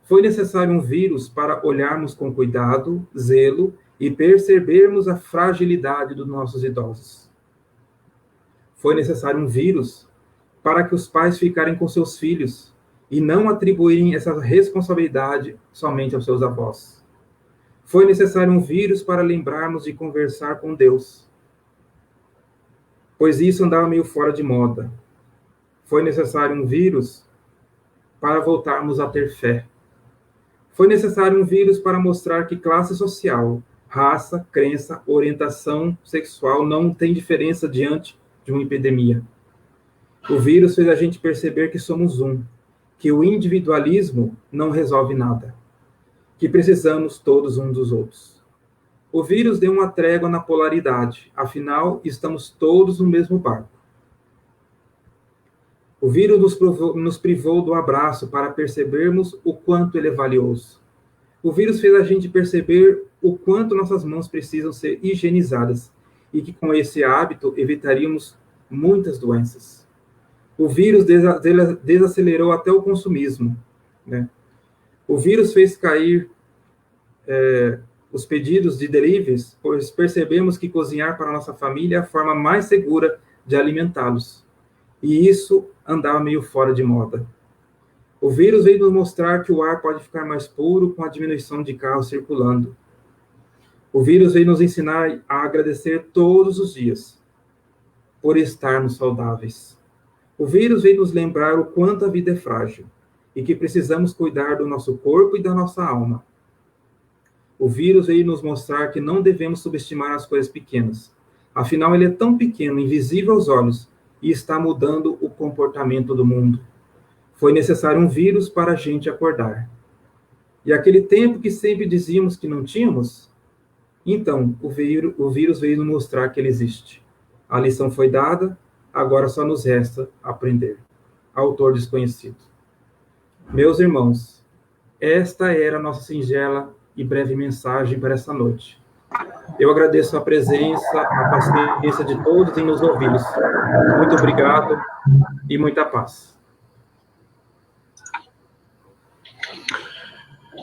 Foi necessário um vírus para olharmos com cuidado, zelo e percebermos a fragilidade dos nossos idosos. Foi necessário um vírus para que os pais ficarem com seus filhos e não atribuírem essa responsabilidade somente aos seus avós. Foi necessário um vírus para lembrarmos de conversar com Deus, pois isso andava meio fora de moda. Foi necessário um vírus para voltarmos a ter fé. Foi necessário um vírus para mostrar que classe social, raça, crença, orientação sexual não tem diferença diante de uma epidemia. O vírus fez a gente perceber que somos um, que o individualismo não resolve nada. que precisamos todos uns dos outros. O vírus deu uma trégua na polaridade, afinal, estamos todos no mesmo barco. O vírus nos privou do abraço para percebermos o quanto ele é valioso. O vírus fez a gente perceber o quanto nossas mãos precisam ser higienizadas e que com esse hábito evitaríamos muitas doenças. O vírus desacelerou até o consumismo, né? O vírus fez cair os pedidos de deliveries, pois percebemos que cozinhar para a nossa família é a forma mais segura de alimentá-los. E isso andava meio fora de moda. O vírus veio nos mostrar que o ar pode ficar mais puro com a diminuição de carros circulando. O vírus veio nos ensinar a agradecer todos os dias por estarmos saudáveis. O vírus veio nos lembrar o quanto a vida é frágil e que precisamos cuidar do nosso corpo e da nossa alma. O vírus veio nos mostrar que não devemos subestimar as coisas pequenas. Afinal, ele é tão pequeno, invisível aos olhos, e está mudando o comportamento do mundo. Foi necessário um vírus para a gente acordar. E aquele tempo que sempre dizíamos que não tínhamos, então o vírus veio nos mostrar que ele existe. A lição foi dada, agora só nos resta aprender. Autor desconhecido. Meus irmãos, esta era a nossa singela e breve mensagem para essa noite. Eu agradeço a presença, a paciência de todos em nos ouvir. Muito obrigado e muita paz.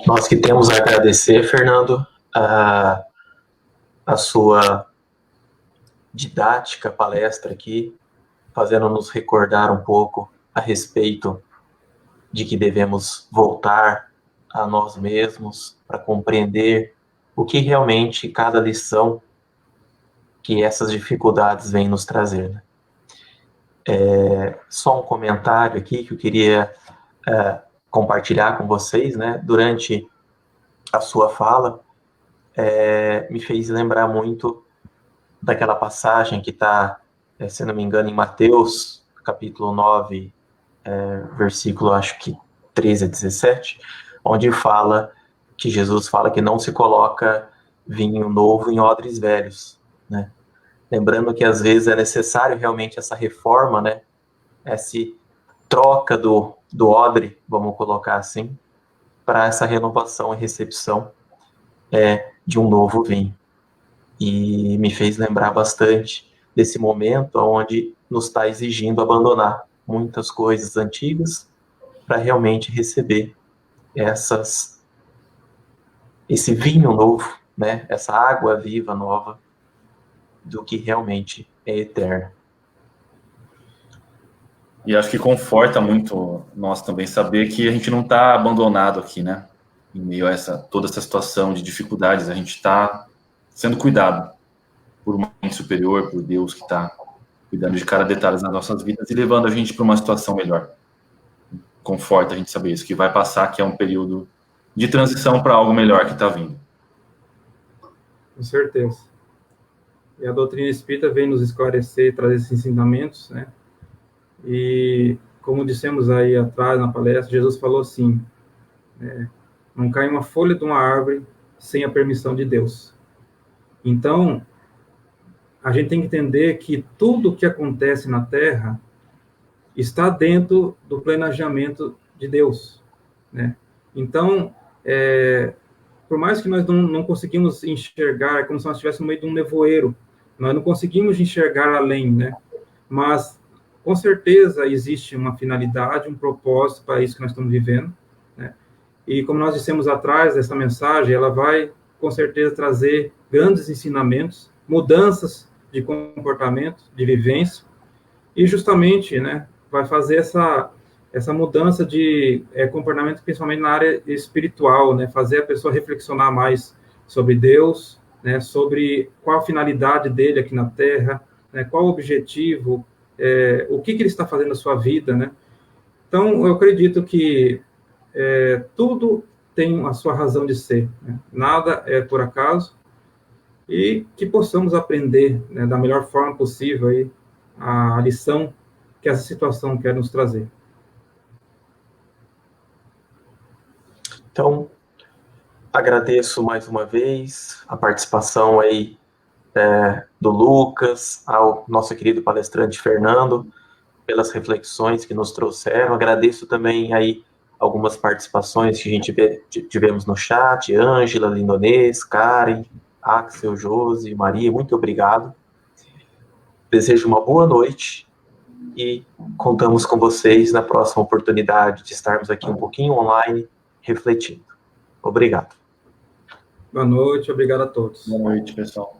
Nós que temos a agradecer, Fernando, a sua didática palestra aqui, fazendo-nos recordar um pouco a respeito de que devemos voltar a nós mesmos para compreender o que realmente cada lição que essas dificuldades vêm nos trazer, né? Só um comentário aqui que eu queria compartilhar com vocês, né? Durante a sua fala, me fez lembrar muito daquela passagem que está, se não me engano, em Mateus, capítulo 9, versículo, acho que 13 a 17, onde fala que Jesus fala que não se coloca vinho novo em odres velhos, né? Lembrando que às vezes é necessário realmente essa reforma, né? Essa troca do odre, vamos colocar assim, para essa renovação e recepção de um novo vinho. E me fez lembrar bastante desse momento onde nos está exigindo abandonar muitas coisas antigas para realmente receber esse vinho novo, né? Essa água viva nova do que realmente é eterno. E acho que conforta muito nós também saber que a gente não está abandonado aqui, né? Em meio a toda essa situação de dificuldades, a gente está sendo cuidado por uma mãe superior, por Deus que está cuidando de cada detalhe nas nossas vidas e levando a gente para uma situação melhor. Conforta a gente saber isso, que vai passar, que é um período de transição para algo melhor que está vindo. Com certeza. E a doutrina espírita vem nos esclarecer, trazer esses ensinamentos, né? E, como dissemos aí atrás na palestra, Jesus falou assim, não cai uma folha de uma árvore sem a permissão de Deus. Então, a gente tem que entender que tudo o que acontece na Terra está dentro do planejamento de Deus, né? Então, por mais que nós não conseguimos enxergar, é como se nós estivéssemos no meio de um nevoeiro, nós não conseguimos enxergar além, né? Mas, com certeza, existe uma finalidade, um propósito para isso que nós estamos vivendo, né? E, como nós dissemos atrás, essa mensagem, ela vai, com certeza, trazer grandes ensinamentos, mudanças de comportamento, de vivência, e justamente, né, vai fazer essa mudança de comportamento, principalmente na área espiritual, né, fazer a pessoa reflexionar mais sobre Deus, né, sobre qual a finalidade dele aqui na Terra, né, qual o objetivo, o que ele está fazendo na sua vida, né? Então, eu acredito que tudo tem a sua razão de ser, né? Nada é por acaso, e que possamos aprender, né, da melhor forma possível aí, a lição que essa situação quer nos trazer. Então, Agradeço mais uma vez a participação aí do Lucas, ao nosso querido palestrante Fernando, pelas reflexões que nos trouxeram. Agradeço também aí algumas participações que a gente tivemos no chat, Ângela, Lindonês, Karen, Axel, Josi, Maria, muito obrigado. Desejo uma boa noite e contamos com vocês na próxima oportunidade de estarmos aqui um pouquinho online, refletindo. Obrigado. Boa noite, obrigado a todos. Boa noite, pessoal.